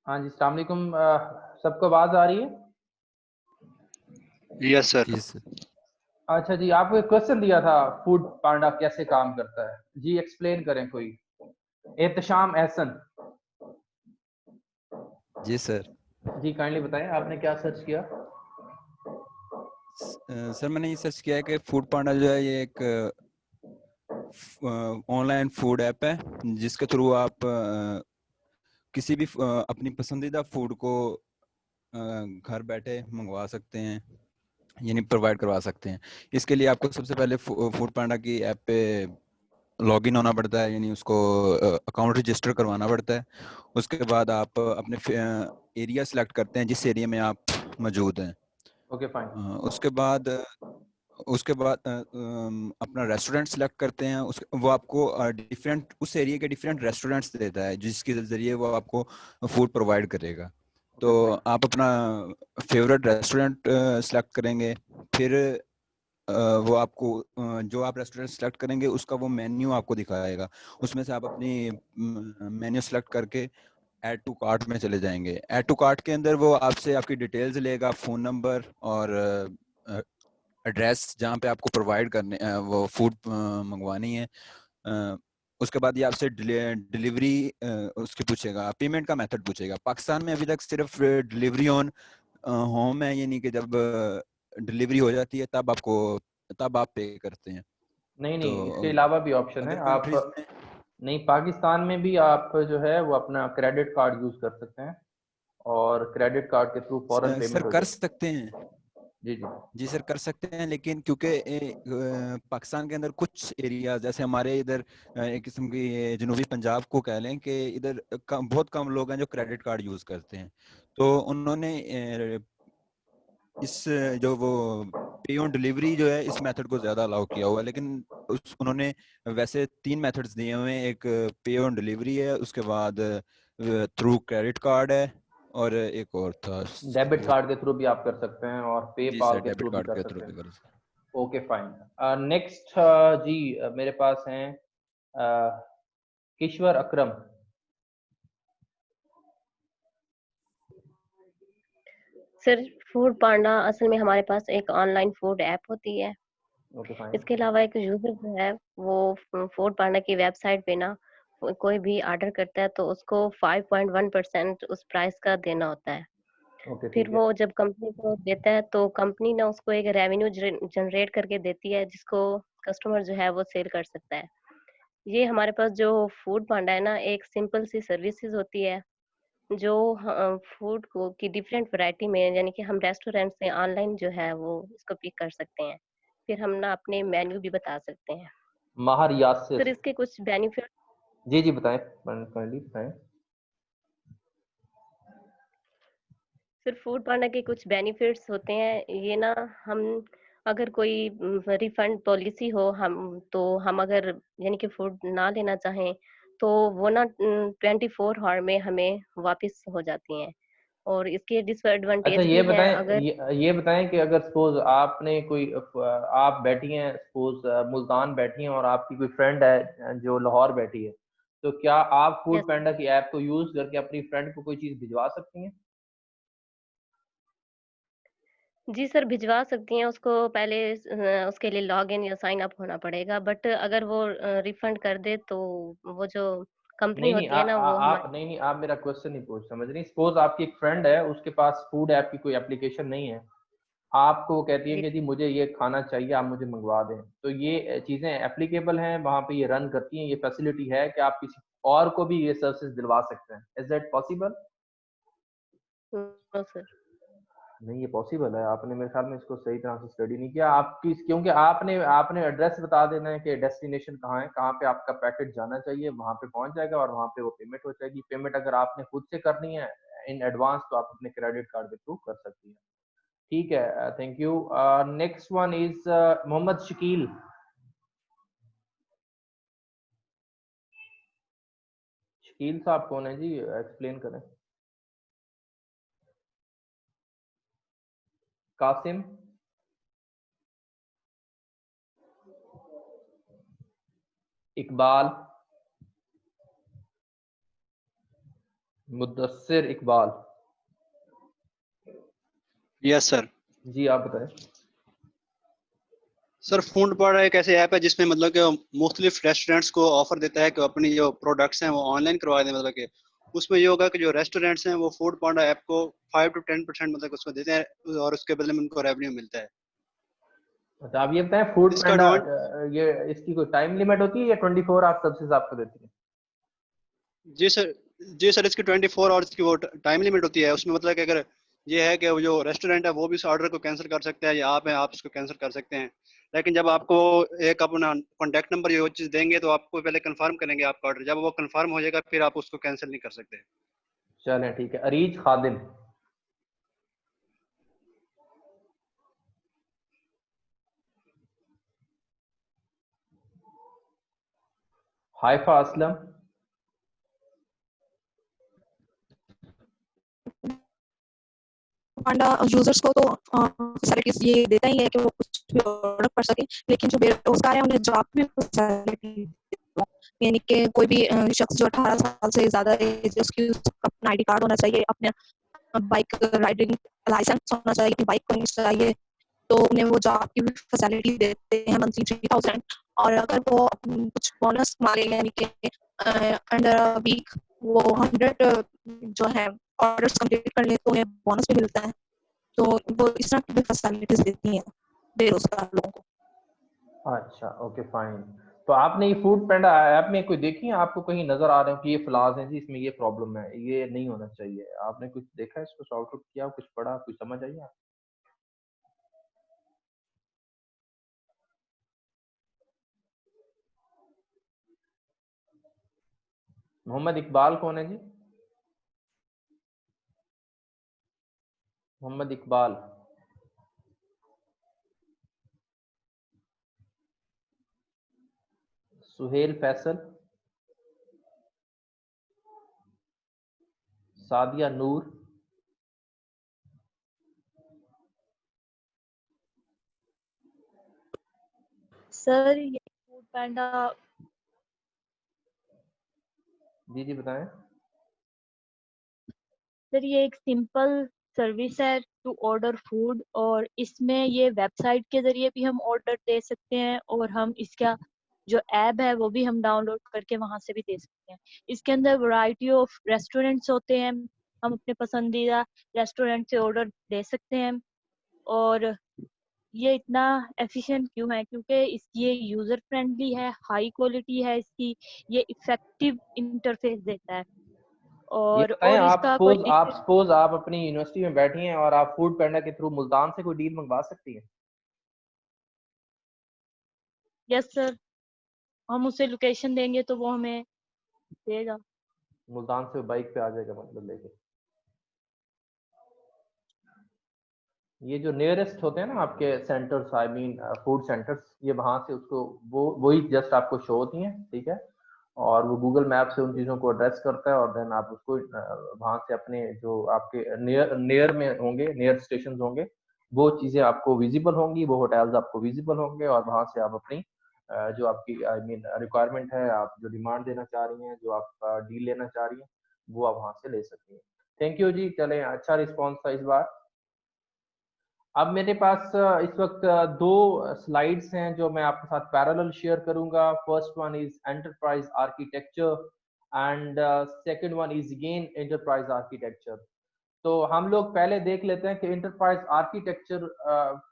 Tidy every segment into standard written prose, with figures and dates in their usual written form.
हाँ जी, अस्सलाम वालेकुम। सबको आवाज़ आ रही है? Yes sir. जी सर। अच्छा जी, आपको एक क्वेश्चन दिया था, फूड पांडा कैसे काम करता है? जी एक्सप्लेन करें कोई। एहतशाम एहसन। जी सर। जी काइंडली बताएं, आपने क्या सर्च किया? सर मैंने ये सर्च किया है कि फूड पांडा जो है ये एक ऑनलाइन फूड ऐप है जिसके थ्रू आप किसी भी अपनी पसंदीदा फूड को घर बैठे मंगवा सकते हैं, यानी प्रोवाइड करवा सकते हैं। इसके लिए आपको सबसे पहले फूड पांडा की ऐप पे लॉगिन होना पड़ता है, यानी उसको अकाउंट रजिस्टर करवाना पड़ता है। उसके बाद आप अपने एरिया सेलेक्ट करते हैं जिस एरिया में आप मौजूद हैं। Okay fine. उसके बाद अपना रेस्टोरेंट सेलेक्ट करते हैं। वो आपको डिफरेंट उस एरिया के डिफरेंट रेस्टोरेंट्स देता है जिसके ज़रिए वो आपको फूड प्रोवाइड करेगा। तो ओके फाइन। आप अपना फेवरेट रेस्टोरेंट सेलेक्ट करेंगे। फिर वो आपको जो आप रेस्टोरेंट सेलेक्ट करेंगे उसका वो मेन्यू आपको दिखाएगा। उसमें से आप अपनी मेन्यू सेलेक्ट करके ऐड टू कार्ट में चले जाएंगे। ऐड टू कार्ट के अंदर वो आपसे आपकी डिटेल्स लेगा, फ़ोन नंबर और एड्रेस जहाँ पे आपको प्रोवाइड करने वो फूड मंगवानी है। उसके बाद ये आपसे डिलीवरी उसकी पूछेगा, पेमेंट का मेथड पूछेगा। पाकिस्तान में अभी तक सिर्फ डिलीवरी ऑन होम है, यानी कि जब डिलीवरी हो जाती है तब आप पे करते हैं। नहीं तो नहीं, इसके अलावा भी ऑप्शन है। अदर आप कंट्रीज में नहीं, पाकिस्तान में भी आप जो है वो अपना क्रेडिट कार्ड यूज कर सकते हैं और क्रेडिट कार्ड के थ्रू फौरन सर पेमेंट हो कर जाए। सकते हैं। जी जी। जी सर कर सकते हैं, लेकिन क्योंकि पाकिस्तान के अंदर कुछ एरिया जैसे हमारे इधर एक किस्म की जनूबी पंजाब को कह लें कि इधर बहुत कम लोग हैं जो क्रेडिट कार्ड यूज़ करते हैं। तो उन्होंने इस जो वो पे ऑन डिलीवरी जो है इस मेथड को ज़्यादा अलाउ किया हुआ है। लेकिन उन्होंने वैसे 3 मेथड्स दिए हुए हैं। एक पे ऑन डिलीवरी है, उसके बाद थ्रू क्रेडिट कार्ड है, और एक और था डेबिट कार्ड फोर्थ। के थ्रू भी आप कर सकते हैं और जी पेपाल सर, के डेबिट थ्रू भी कार्ड कर के थ्रू सकते भी हैं। कर। Okay fine. नेक्स्ट जी, मेरे पास हैं किश्वर अकरम। सर फूड पांडा असल में हमारे पास एक ऑनलाइन फूड ऐप होती है। Okay fine. इसके अलावा एक यूजर जो है वो फूड पांडा की वेबसाइट पे ना कोई भी ऑर्डर करता है तो उसको 5.1% उस प्राइस का देना होता है। ओके फिर ठीक है। वो जब कंपनी को देता है तो कंपनी ना उसको एक रेवेन्यू जनरेट करके देती है जिसको कस्टमर जो है वो सेल कर सकता है। ये हमारे पास जो फूड पांडा है ना एक सिंपल सी सर्विसेज होती है जो फूड को की डिफरेंट वैरायटी में, यानी कि हम रेस्टोरेंट से ऑनलाइन जो है वो इसको पिक कर सकते हैं। फिर हम ना अपने मेन्यू भी बता सकते हैं। माहर सर यासिर। इसके कुछ बेनिफिट, जी जी बताएं, काइंडली बताएं। सिर्फ फूड पांडा के कुछ बेनिफिट्स होते हैं ये ना। हम अगर कोई रिफंड पॉलिसी हो हम तो हम अगर यानी कि फूड ना लेना चाहें तो वो ना 24 आवर में हमें वापस हो जाती हैं। और इसके अच्छा डिसएडवांटेज ये भी हैं बताएं, अगर ये बताएं कि अगर सपोज आपने कोई आप बैठी हैं, सपोज मुल्तान बैठी हैं और आपकी कोई फ्रेंड है जो लाहौर बैठी है, तो क्या आप फूड यस पैंडा की ऐप को यूज करके अपनी फ्रेंड को कोई चीज भिजवा सकती हैं? जी सर भिजवा सकती हैं। उसको पहले उसके लिए लॉगिन या साइन अप होना पड़ेगा, बट अगर वो रिफंड कर दे तो वो जो कंपनी नहीं नहीं, होती है ना वो आप हमारे। नहीं नहीं, आप मेरा क्वेश्चन नहीं पूछ समझ रही। सपोज आपकी एक फ्रेंड है, उसके पास फूड ऐप की कोई एप्लीकेशन नहीं है, आपको वो कहती है जी कि जी मुझे ये खाना चाहिए, आप मुझे मंगवा दें, तो ये चीज़ें एप्लीकेबल हैं वहाँ पे, ये रन करती हैं, ये फैसिलिटी है कि आप किसी और को भी ये सर्विसेज दिलवा सकते हैं? Is that possible? No sir. नहीं, ये पॉसिबल है। आपने मेरे ख्याल में इसको सही तरह से स्टडी नहीं किया आपकी, क्योंकि आपने आपने एड्रेस बता देना है कि डेस्टिनेशन कहाँ है, कहाँ पे आपका पैकेट जाना चाहिए, वहाँ पे पहुँच जाएगा और वहाँ पे वो पेमेंट हो जाएगी। पेमेंट अगर आपने खुद से करनी है इन एडवांस तो आप अपने क्रेडिट कार्ड के थ्रू कर सकती हैं। ठीक है, thank you. Next one is Mohammad Shakeel. Shakeel साहब कौन है जी, एक्सप्लेन करें। कासिम। इकबाल। मुद्दस्सिर इकबाल। Yes sir. जी आप बताएं। सर फूड पांडा एक ऐसे ऐप है जिसमें मतलब कि मुख्तलिफ रेस्टोरेंट्स को ऑफर देता है कि अपनी जो प्रोडक्ट्स हैं वो ऑनलाइन करवा दें। मतलब कि उसमें ये होगा कि जो रेस्टोरेंट्स हैं वो फूड पांडा ऐप को 5 to 10% मतलब उसको देते हैं और उसके बदले में उनको रेवेन्यू मिलता है। अच्छा आप ये बताएं, फूड इसका पैंडा एडवांस ये इसकी कोई टाइम लिमिट होती है या 24 आवर सर्विसेज आपको देती है? जी सर। जी सर, इसकी 24 आवर्स की वो टाइम लिमिट होती है। उसमें मतलब कि अगर ये है कि वो जो रेस्टोरेंट है वो भी उस ऑर्डर को कैंसिल कर सकते हैं, या आप हैं आप उसको कैंसिल कर सकते हैं। लेकिन जब आपको एक अपना कॉन्टैक्ट नंबर ये चीज़ देंगे तो आपको पहले कंफर्म करेंगे आपका ऑर्डर। जब वो कंफर्म हो जाएगा फिर आप उसको कैंसिल नहीं कर सकते। चलें ठीक है। अरीज खादिम। हाइफा असलम। पांडा यूजर्स को तो फैसिलिटीज ये देता ही है कि वो कुछ भी ऑर्डर कर सके, लेकिन जो बेरोजगार है उन्हें जॉब में फैसिलिटी, यानी कि कोई भी शख्स जो 18 साल से ज्यादा एज, उसकी अपना आईडी कार्ड होना चाहिए, अपने बाइक राइडिंग लाइसेंस होना चाहिए, अपनी बाइक होनी चाहिए, तो उन्हें वो जॉब की भी फैसिलिटी देते हैं मंथली 3000। और अगर वो कुछ बोनस मांगे यानी कि अंडर वीक वो 100 जो है ऑर्डर्स कंप्लीट कर ले तो उन्हें बोनस भी मिलता है। तो वो इस तरह की भी फैसिलिटीज देती हैं बेरोजगार लोगों को। अच्छा ओके फाइन। तो आपने ये फूड पैंडा ऐप में कोई देखी है, आपको कहीं नजर आ रहे हो कि ये फ्लॉज हैं जी, इसमें ये प्रॉब्लम है, ये नहीं होना चाहिए, आपने कुछ देखा है इसको सॉर्ट आउट किया, कुछ पढ़ा, कुछ समझ आई आप? मोहम्मद इकबाल कौन है जी? मोहम्मद इकबाल। सुहेल फैसल। सादिया नूर। सर ये फूड पैंडा जी जी बताएं। सर ये एक सिंपल सर्विस है टू ऑर्डर फूड, और इसमें ये वेबसाइट के जरिए भी हम ऑर्डर दे सकते हैं, और हम इसका जो ऐप है वो भी हम डाउनलोड करके वहां से भी दे सकते हैं। इसके अंदर वैरायटी ऑफ रेस्टोरेंट्स होते हैं, हम अपने पसंदीदा रेस्टोरेंट से ऑर्डर दे सकते हैं। और ये इतना एफिशिएंट क्यों है? क्योंकि ये यूजर फ्रेंडली है, हाई क्वालिटी है इसकी, ये इफेक्टिव इंटरफेस देता है, ये बताएं, और इसका कोई आप सपोज आप अपनी यूनिवर्सिटी में बैठी हैं और आप फूड पैंडा के थ्रू मुल्तान से कोई डील मंगवा सकती हैं? यस सर, हम उसे लोकेशन देंगे तो वो हमें देगा। मुल्तान से बाइक पे आ जाएगा मतलब लेके? ये जो नियरेस्ट होते हैं ना आपके centres, I mean food centres, ये वहां से उसको वो वही जस्ट आपको शो होती हैं, ठीक है, और वो गूगल मैप से उन चीज़ों को एड्रेस करता है, और देन आप उसको वहां से अपने जो आपके नियर नियर में होंगे, नियर स्टेशन होंगे, वो चीज़ें आपको विजिबल होंगी, वो होटल्स आपको विजिबल होंगे, और वहां से आप अपनी जो आपकी आई मीन रिक्वायरमेंट है, आप जो डिमांड देना चाह रही हैं, जो आप डील लेना चाह रही हैं, वो आप वहां से ले सकती हैं। थैंक यू जी, चलें, अच्छा रिस्पॉन्स था इस बार। अब मेरे पास इस वक्त दो स्लाइड्स हैं जो मैं आपके साथ पैरेलल शेयर करूंगा। First one is enterprise architecture and second one is again enterprise architecture. तो हम लोग पहले देख लेते हैं कि एंटरप्राइज आर्किटेक्चर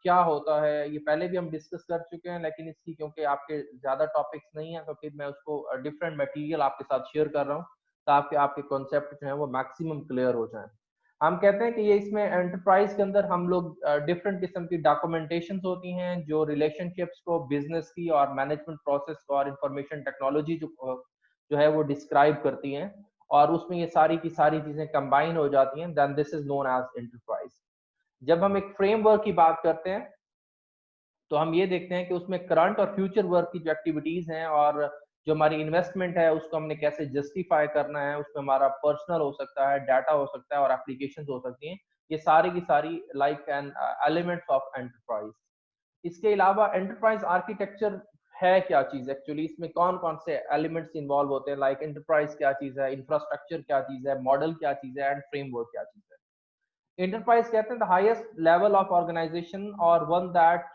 क्या होता है। ये पहले भी हम डिस्कस कर चुके हैं, लेकिन इसकी क्योंकि आपके ज्यादा टॉपिक्स नहीं है तो फिर मैं उसको डिफरेंट मटेरियल आपके साथ शेयर कर रहा हूँ, ताकि आपके कॉन्सेप्ट जो है वो मैक्सिमम क्लियर हो जाए। हम कहते हैं कि ये इसमें एंटरप्राइज के अंदर हम लोग डिफरेंट किस्म की डॉक्यूमेंटेशन होती हैं जो रिलेशनशिप्स को, बिजनेस की और मैनेजमेंट प्रोसेस को और इंफॉर्मेशन टेक्नोलॉजी जो है वो डिस्क्राइब करती हैं, और उसमें ये सारी की सारी चीजें कंबाइन हो जाती हैं, then this is known as enterprise. जब हम एक फ्रेमवर्क की बात करते हैं तो हम ये देखते हैं कि उसमें करंट और फ्यूचर वर्क की जो एक्टिविटीज हैं और जो हमारी इन्वेस्टमेंट है उसको हमने कैसे जस्टिफाई करना है, उसमें हमारा पर्सनल हो सकता है, डाटा हो सकता है और एप्लीकेशंस हो सकती हैं, ये सारी की सारी like an elements of enterprise. इसके अलावा एंटरप्राइज आर्किटेक्चर है क्या चीज एक्चुअली, इसमें कौन कौन से एलिमेंट्स इन्वॉल्व होते हैं, लाइक एंटरप्राइज क्या चीज है, इंफ्रास्ट्रक्चर क्या चीज है, मॉडल क्या चीज है, एंड फ्रेमवर्क क्या चीज है। एंटरप्राइज कहते हैं the highest level of organization और one that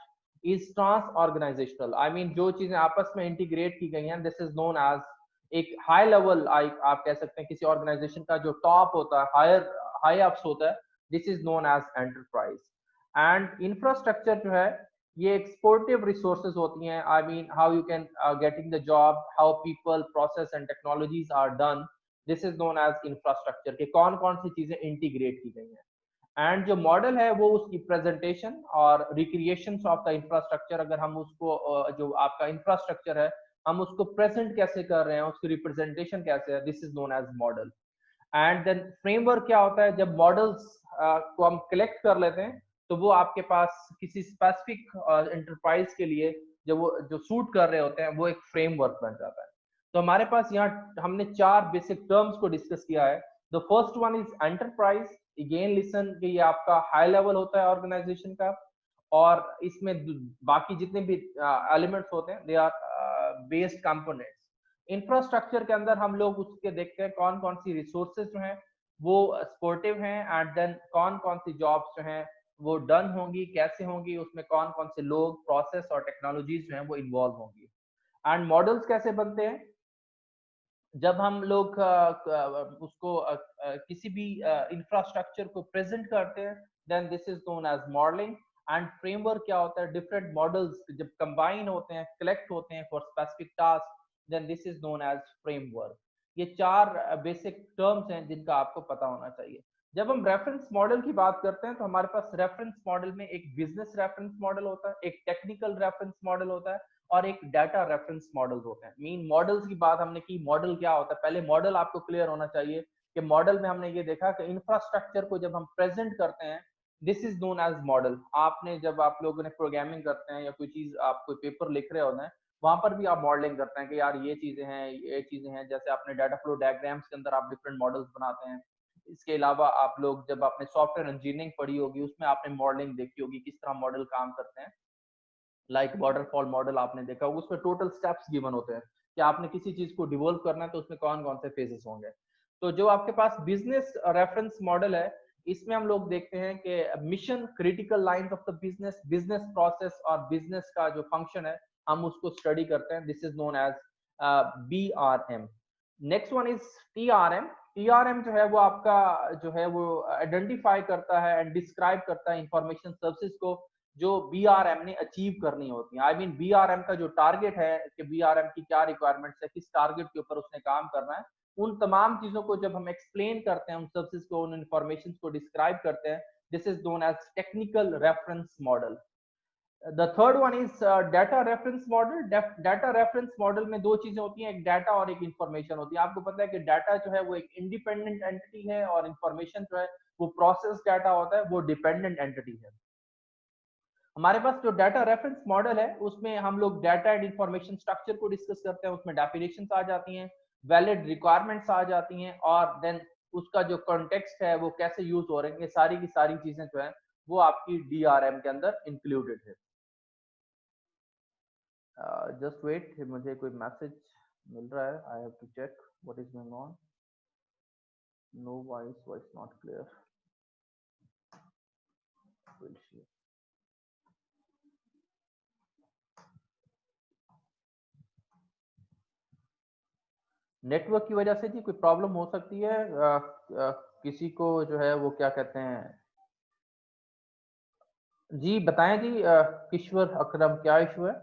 is trans organizational, I mean जो चीजें आपस में इंटीग्रेट की गई हैं, दिस इज नोन एज एक हाई लेवल, आप कह सकते हैं किसी ऑर्गेनाइजेशन का जो टॉप होता है, हाई अप्स होता है, this is known as enterprise. And infrastructure जो है ये एक्सपोर्टिव रिसोर्सेज होती हैं, I mean how you can getting the job, how people process and technologies are done, this is known as infrastructure के कौन कौन सी चीजें इंटीग्रेट की गई हैं। एंड जो मॉडल है वो उसकी प्रेजेंटेशन और रिक्रिएशन ऑफ द इंफ्रास्ट्रक्चर, अगर हम उसको जो आपका इंफ्रास्ट्रक्चर है हम उसको प्रेजेंट कैसे कर रहे हैं, उसकी रिप्रेजेंटेशन कैसे है, this is known as model. And then framework क्या होता है, जब मॉडल्स को हम कलेक्ट कर लेते हैं तो वो आपके पास किसी स्पेसिफिक एंटरप्राइज के लिए जो सूट कर रहे होते हैं वो एक फ्रेमवर्क बन जाता है। तो हमारे पास यहाँ हमने 4 बेसिक टर्म्स को डिस्कस किया है। The first one is enterprise, again listen कि ये आपका हाई लेवल होता है ऑर्गेनाइजेशन का, और इसमें बाकी जितने भी एलिमेंट्स होते हैं they are based components. Infrastructure के अंदर हम लोग उसके देखते हैं कौन कौन सी रिसोर्सेज जो हैं वो सपोर्टिव हैं, एंड देन कौन कौन सी जॉब्स जो हैं वो डन होंगी, कैसे होंगी, उसमें कौन कौन से लोग, प्रोसेस और टेक्नोलॉजीज जो हैं वो इन्वॉल्व होंगी। एंड मॉडल्स कैसे बनते हैं, जब हम लोग उसको किसी भी इंफ्रास्ट्रक्चर को प्रेजेंट करते हैं then this is known as modelling. And framework क्या होता है, डिफरेंट मॉडल्स जब कंबाइन होते हैं, कलेक्ट होते हैं for specific task, then this is known as framework. ये 4 बेसिक टर्म्स हैं जिनका आपको पता होना चाहिए। जब हम रेफरेंस मॉडल की बात करते हैं तो हमारे पास रेफरेंस मॉडल में एक बिजनेस रेफरेंस मॉडल होता है, एक टेक्निकल रेफरेंस मॉडल होता है और एक डाटा रेफरेंस मॉडल होते हैं। मीन मॉडल्स की बात हमने की, मॉडल क्या होता है, पहले मॉडल आपको क्लियर होना चाहिए कि मॉडल में हमने ये देखा कि इंफ्रास्ट्रक्चर को जब हम प्रेजेंट करते हैं this is known as model. आपने जब आप लोगों ने प्रोग्रामिंग करते हैं या कोई चीज आप कोई पेपर लिख रहे होते हैं वहां पर भी आप मॉडलिंग करते हैं कि यार ये चीजें हैं, जैसे आपने डाटा फ्लो डायग्राम्स के अंदर आप डिफरेंट मॉडल्स बनाते हैं। इसके अलावा आप लोग जब आपने सॉफ्टवेयर इंजीनियरिंग पढ़ी होगी उसमें आपने मॉडलिंग देखी होगी, किस तरह मॉडल काम करते हैं, लाइक वाटरफॉल मॉडल आपने देखा होगा, उसमें टोटल स्टेप्स गिवन होते हैं कि आपने किसी चीज को डिवोल्व करना है तो उसमें कौन कौन से फेजेस होंगे। तो जो आपके पास बिजनेस रेफरेंस मॉडल है इसमें हम लोग देखते हैं कि mission, critical lines of the business, business process और बिजनेस का जो फंक्शन है हम उसको स्टडी करते हैं, this is known as BRM। Next one is TRM। TRM जो है वो आपका जो है वो आइडेंटिफाई करता है एंड डिस्क्राइब करता है इंफॉर्मेशन सर्विसेज को जो BRM ने अचीव करनी होती है। आई मीन BRM का जो टारगेट है कि BRM की क्या रिक्वायरमेंट्स है, किस टारगेट के ऊपर उसने काम करना है, उन तमाम चीजों को जब हम एक्सप्लेन करते हैं, उन सर्विसेज को, उन इंफॉर्मेशन को डिस्क्राइब करते हैं, this is known as technical reference model. The third one is data reference model. Data reference model में 2 चीजें होती हैं, एक डाटा और एक इंफॉर्मेशन होती है। आपको पता है कि डाटा जो है वो एक इंडिपेंडेंट एंटिटी है और इंफॉर्मेशन जो है वो प्रोसेस डाटा होता है, वो डिपेंडेंट एंटिटी है। हमारे पास जो डाटा रेफरेंस मॉडल है उसमें हम लोग डाटा एंड इंफॉर्मेशन स्ट्रक्चर को डिस्कस करते हैं, उसमें डेफिनेशंस आ जाती हैं, वैलिड रिक्वायरमेंट्स आ जाती हैं, और देन उसका जो कॉन्टेक्स्ट है वो कैसे यूज हो रहे हैं, ये सारी की सारी चीजें जो है वो आपकी DRM के अंदर इंक्लूडेड है। जस्ट वेट, मुझे कोई मैसेज मिल रहा है, I have to check what is going on. No voice not clear. Network की वजह से जी कोई प्रॉब्लम हो सकती है, किसी को जो है वो क्या कहते हैं, जी बताएं जी, किश्वर अकरम क्या इशू है?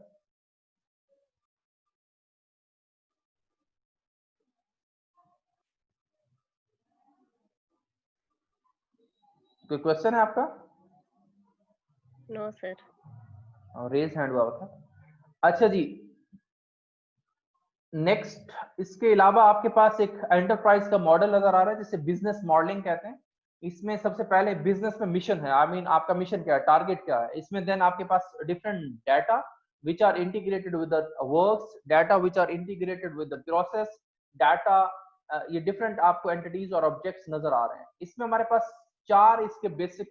कोई क्वेश्चन है आपका? No sir. रेज हैंड हुआ था। अच्छा जी, नेक्स्ट इसके अलावा आपके पास एक एंटरप्राइज का मॉडल नजर आ रहा है जिसे बिजनेस मॉडलिंग कहते हैं। इसमें सबसे पहले बिजनेस में मिशन है, आई मीन आपका मिशन क्या है, टारगेट क्या है। इसमें देन आपके पास different data which are integrated with the works, data which are integrated with the process, data ये डिफरेंट आपको एंटिटीज और ऑब्जेक्ट्स नजर आ रहे हैं। इसमें हमारे पास 4 इसके बेसिक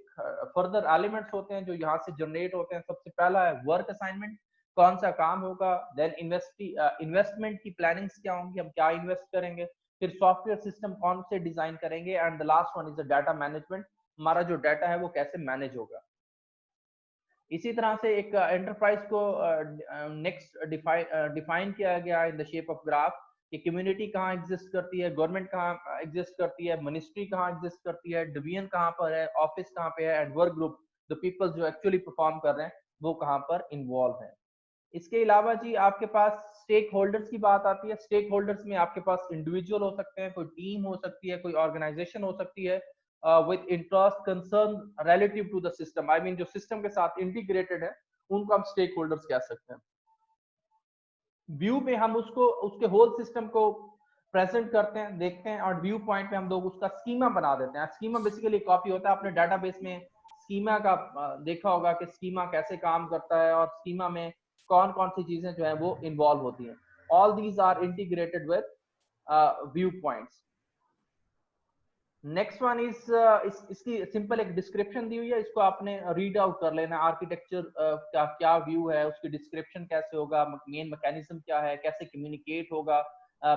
फर्दर एलिमेंट्स होते हैं जो यहाँ से जनरेट होते हैं। सबसे पहला है वर्क असाइनमेंट। कौन सा काम होगा, देन इन्वेस्टमेंट की प्लानिंग्स क्या होंगी, हम क्या इन्वेस्ट करेंगे, फिर सॉफ्टवेयर सिस्टम कौन से डिजाइन करेंगे, and the last one is the data management, हमारा जो डाटा है वो कैसे मैनेज होगा। इसी तरह से एक एंटरप्राइज को नेक्स्ट डिफाइन किया गया in the shape of graph कि कम्युनिटी कहाँ एग्जिस्ट करती है, गवर्नमेंट कहाँ एग्जिस्ट करती है, मिनिस्ट्री कहाँ एग्जिस्ट करती है, डिवीजन कहाँ पर है, ऑफिस कहाँ पे है, and work group the people जो एक्चुअली परफॉर्म कर रहे हैं वो कहाँ पर इन्वॉल्व है। इसके अलावा जी आपके पास स्टेक होल्डर्स की बात आती है। स्टेक होल्डर्स में आपके पास इंडिविजुअल हो सकते हैं, कोई टीम हो सकती है, कोई ऑर्गेनाइजेशन हो सकती है with interest concern relative to the system, I mean जो सिस्टम के साथ इंटीग्रेटेड है उनको हम स्टेक होल्डर्स कह सकते हैं। व्यू में हम उसको उसके होल सिस्टम को प्रेजेंट करते हैं, देखते हैं, और व्यू पॉइंट में हम लोग उसका स्कीमा बना देते हैं। स्कीमा बेसिकली कॉपी होता है, आपने डाटाबेस में स्कीमा का देखा होगा कि स्कीमा कैसे काम करता है और स्कीमा में कौन कौन सी चीजें जो है वो इन्वॉल्व होती हैं। All these are integrated with view points. Next one is इसकी सिंपल एक डिस्क्रिप्शन दी हुई है, इसको आपने रीड आउट कर लेना। आर्किटेक्चर का क्या व्यू है, उसकी डिस्क्रिप्शन कैसे होगा, मेन मैकेनिज्म क्या है, कैसे कम्युनिकेट होगा,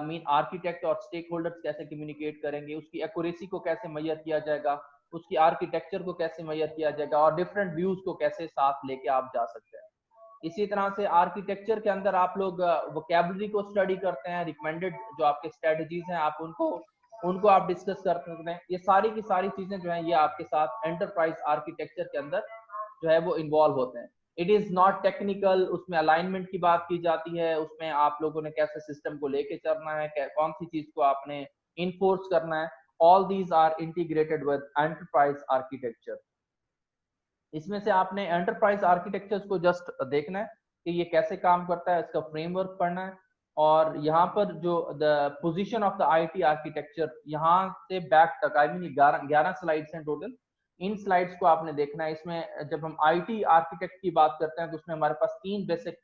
मेन आर्किटेक्ट और स्टेक होल्डर्स कैसे कम्युनिकेट करेंगे, उसकी एक्यूरेसी को कैसे मेजर किया जाएगा, उसकी आर्किटेक्चर को कैसे मेजर किया जाएगा, और डिफरेंट व्यूज को कैसे साथ लेके आप जा सकते हैं। इसी तरह से आर्किटेक्चर के अंदर आप लोग वोकैबुलरी को स्टडी करते हैं, रिकमेंडेड जो आपके स्ट्रेटजीज हैं आप उनको उनको आप डिस्कस करते हैं। ये सारी की सारी चीजें जो है ये आपके साथ एंटरप्राइज आर्किटेक्चर के अंदर जो है वो इन्वॉल्व होते हैं। इट इज नॉट टेक्निकल, उसमें अलाइनमेंट की बात की जाती है, उसमें आप लोगों ने कैसे सिस्टम को लेके चलना है, कौन सी चीज को आपने इन्फोर्स करना है। All these are integrated with enterprise architecture. इसमें से आपने एंटरप्राइज आर्किटेक्चर को जस्ट देखना है कि ये कैसे काम करता है, इसका फ्रेमवर्क पढ़ना है। और यहाँ पर जो the position of the IT architecture यहाँ से बैक तक, आई मीन 11 स्लाइड्स हैं टोटल। इन स्लाइड्स को आपने देखना है। इसमें जब हम आईटी आर्किटेक्ट की बात करते हैं तो उसमें हमारे पास 3 बेसिक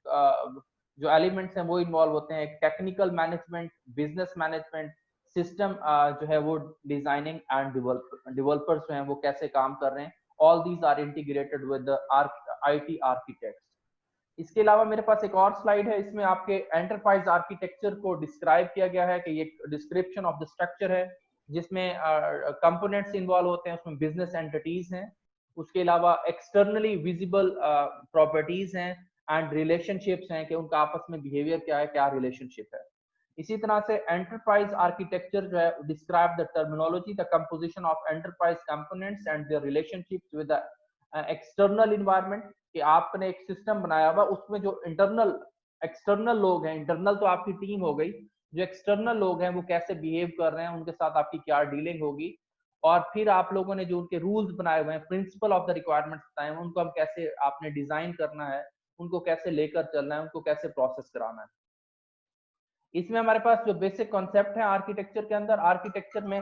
जो एलिमेंट्स हैं वो इन्वॉल्व होते हैं। एक technical management, business management, system जो है वो डिजाइनिंग, एंड डेवलपर्स जो हैं वो कैसे काम कर रहे हैं। All these are integrated with the IT architects. इसके अलावा मेरे पास एक और स्लाइड है, इसमें आपके एंटरप्राइज आर्किटेक्चर को डिस्क्राइब किया गया है कि ये डिस्क्रिप्शन ऑफ द स्ट्रक्चर है जिसमें कंपोनेंट्स इन्वॉल्व होते हैं, उसमें बिजनेस एंटिटीज हैं, उसके अलावा एक्सटर्नली विजिबल प्रॉपर्टीज हैं, एंड रिलेशनशिप्स हैं कि उनका आपस में बिहेवियर क्या है, क्या रिलेशनशिप है। इसी तरह से एंटरप्राइज आर्किटेक्चर जो है describe the terminology, the composition of enterprise components and there relationships with the external environment, कि आपने एक सिस्टम बनाया हुआ उसमें जो इंटरनल एक्सटर्नल लोग हैं, इंटरनल तो आपकी टीम हो गई, जो एक्सटर्नल लोग हैं वो कैसे बिहेव कर रहे हैं, उनके साथ आपकी क्या डीलिंग होगी, और फिर आप लोगों ने जो उनके रूल्स बनाए हुए हैं, प्रिंसिपल ऑफ द रिक्वायरमेंट्स बताए हैं, उनको हम कैसे आपने डिजाइन करना है, उनको कैसे लेकर चलना है, उनको कैसे प्रोसेस कराना है। इसमें हमारे पास जो बेसिक कॉन्सेप्ट है आर्किटेक्चर के अंदर, आर्किटेक्चर में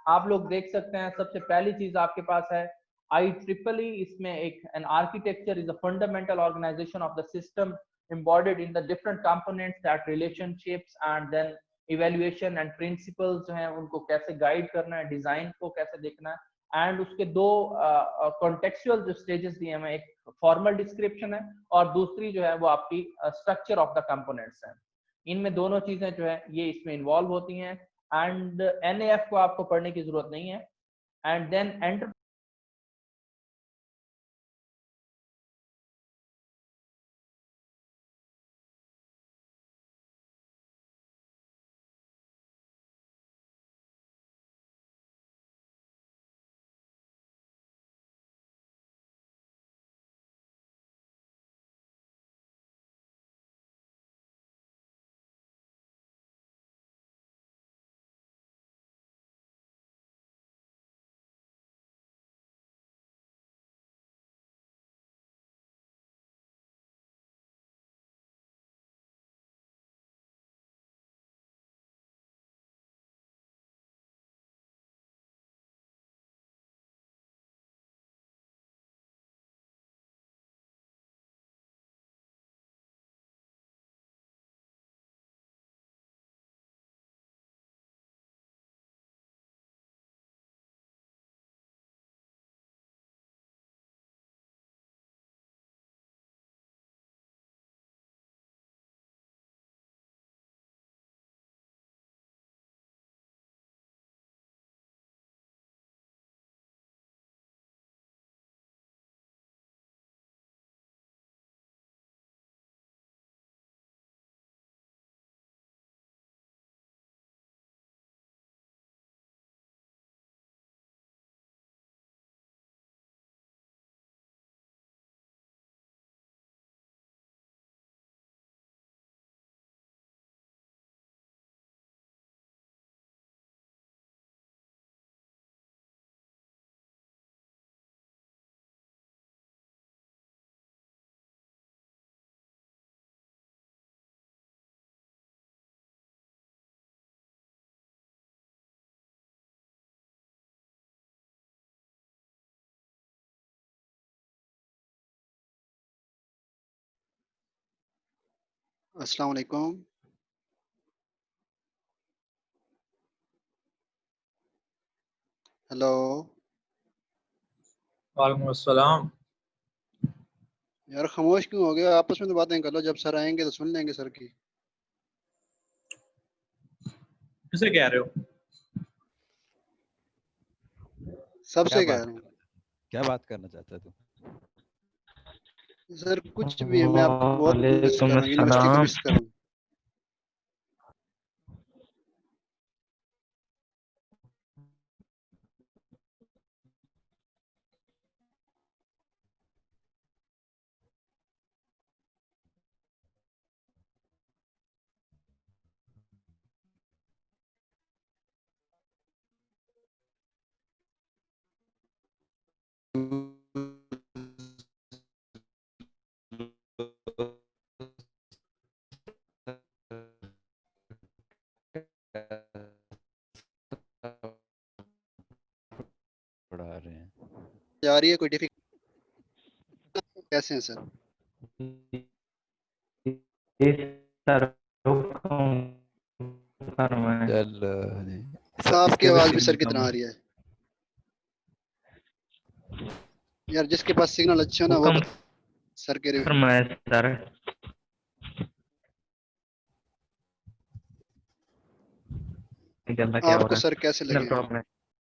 आप लोग देख सकते हैं सबसे पहली चीज आपके पास है IEEE। इसमें एक an architecture is a fundamental organization of the system embodied in the different components, that relationships and then evaluation and principles जो हैं उनको कैसे गाइड करना है, डिजाइन को कैसे देखना है, एंड उसके दो कॉन्टेक्चुअल जो स्टेजेस दिए हैं, एक फॉर्मल डिस्क्रिप्शन है और दूसरी जो है वो आपकी स्ट्रक्चर ऑफ द कंपोनेंट्स है। इनमें दोनों चीजें जो है ये इसमें इन्वॉल्व होती हैं, एंड NAF को आपको पढ़ने की जरूरत नहीं है। एंड देन एंटर अस्सलाम वालेकुम। हेलो। वालेकुम अस्सलाम। यार खामोश क्यों हो गए? आपस में तो बातें कर लो, जब सर आएंगे तो सुन लेंगे सर की। किसे कह रहे हो? सबसे कह रहा हूँ क्या बात करना चाहता है तू? सर। कुछ भी है, मैं आपको बहुत मिस कर वालेकुम रहा हूँ, यूनिवर्सिटी को अस्सलाम। मिस कर रहा हूँ। पढ़ा रहे हैं। जा रही है कोई डिफिकल्ट? कैसे हैं सर? जी सर, हुक्म फरमाएं। चल आपकी इसका भी आवाज भी सर सिग्नल की कम तरह आ है। रही है। यार जिसके पास सिग्नल अच्छे हो ना वो हुक्म सर के फरमाएं सर। क्या हो आपको रहा सर है? कैसे सिग्नल लगे? प्रॉब्लम है।